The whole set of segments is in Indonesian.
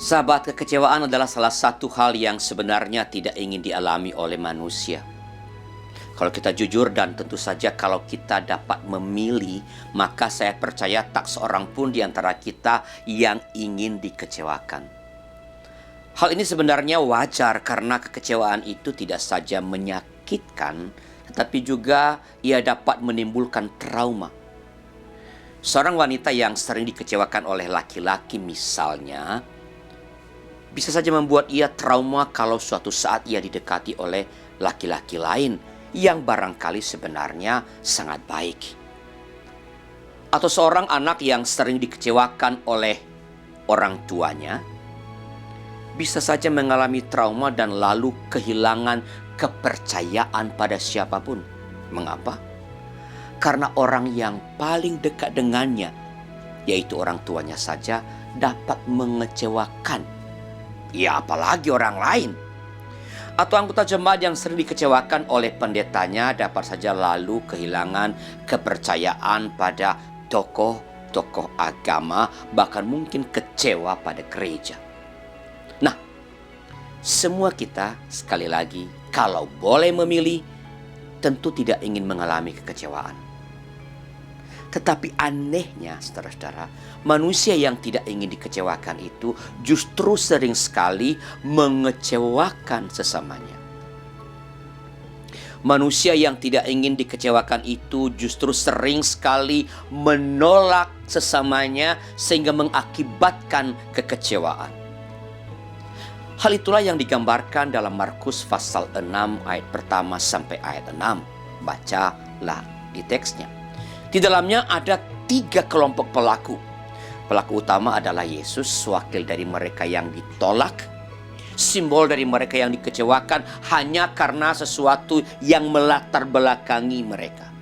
Sahabat, kekecewaan adalah salah satu hal yang sebenarnya tidak ingin dialami oleh manusia. Kalau kita jujur, dan tentu saja kalau kita dapat memilih, maka saya percaya tak seorang pun di antara kita yang ingin dikecewakan. Hal ini sebenarnya wajar karena kekecewaan itu tidak saja menyakitkan, tetapi juga ia dapat menimbulkan trauma. Seorang wanita yang sering dikecewakan oleh laki-laki misalnya, bisa saja membuat ia trauma kalau suatu saat ia didekati oleh laki-laki lain yang barangkali sebenarnya sangat baik. Atau seorang anak yang sering dikecewakan oleh orang tuanya, bisa saja mengalami trauma dan lalu kehilangan kepercayaan pada siapapun. Mengapa? Karena orang yang paling dekat dengannya, yaitu orang tuanya saja, dapat mengecewakan. Ya, apalagi orang lain. Atau anggota jemaat yang sering dikecewakan oleh pendetanya dapat saja lalu kehilangan kepercayaan pada tokoh-tokoh agama, bahkan mungkin kecewa pada gereja. Nah, semua kita sekali lagi kalau boleh memilih, tentu tidak ingin mengalami kekecewaan. Tetapi anehnya, saudara-saudara, manusia yang tidak ingin dikecewakan itu justru sering sekali mengecewakan sesamanya. Manusia yang tidak ingin dikecewakan itu justru sering sekali menolak sesamanya sehingga mengakibatkan kekecewaan. Hal itulah yang digambarkan dalam Markus pasal 6 ayat pertama sampai ayat 6. Bacalah di teksnya. Di dalamnya ada 3 kelompok pelaku. Pelaku utama adalah Yesus, wakil dari mereka yang ditolak, simbol dari mereka yang dikecewakan hanya karena sesuatu yang melatar belakangi mereka.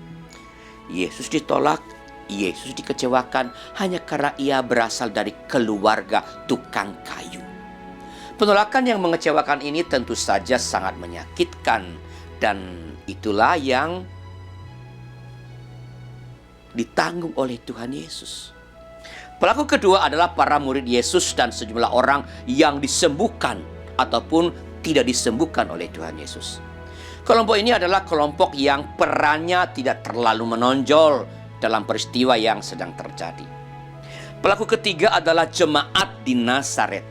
Yesus ditolak, Yesus dikecewakan hanya karena ia berasal dari keluarga tukang kayu. Penolakan yang mengecewakan ini tentu saja sangat menyakitkan, dan itulah yang ditanggung oleh Tuhan Yesus. Pelaku kedua adalah para murid Yesus dan sejumlah orang yang disembuhkan ataupun tidak disembuhkan oleh Tuhan Yesus. Kelompok ini adalah kelompok yang perannya tidak terlalu menonjol dalam peristiwa yang sedang terjadi. Pelaku ketiga adalah jemaat di Nazaret.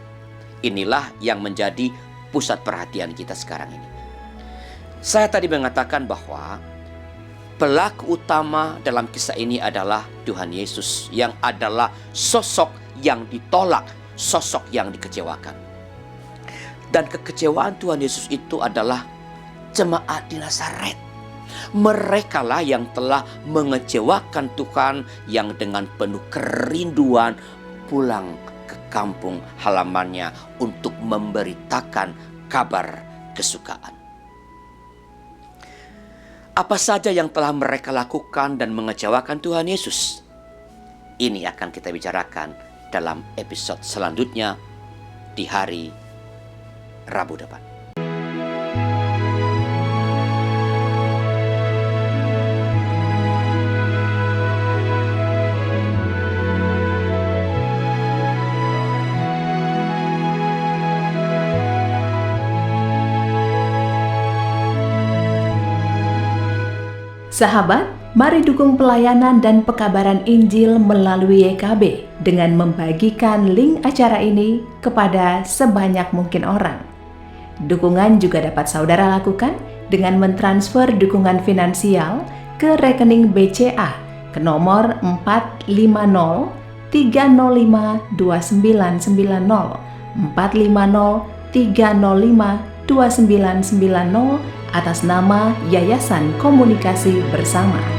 Inilah yang menjadi pusat perhatian kita sekarang ini. Saya tadi mengatakan bahwa pelaku utama dalam kisah ini adalah Tuhan Yesus, yang adalah sosok yang ditolak, sosok yang dikecewakan. Dan kekecewaan Tuhan Yesus itu adalah jemaat di Nazaret. Merekalah yang telah mengecewakan Tuhan, yang dengan penuh kerinduan pulang ke kampung halamannya untuk memberitakan kabar kesukaan. Apa saja yang telah mereka lakukan dan mengecewakan Tuhan Yesus? Ini akan kita bicarakan dalam episode selanjutnya di hari Rabu depan. Sahabat, mari dukung pelayanan dan pekabaran Injil melalui YKB dengan membagikan link acara ini kepada sebanyak mungkin orang. Dukungan juga dapat saudara lakukan dengan mentransfer dukungan finansial ke rekening BCA ke nomor 450 305 2990 450 305 2990 atas nama Yayasan Komunikasi Bersama.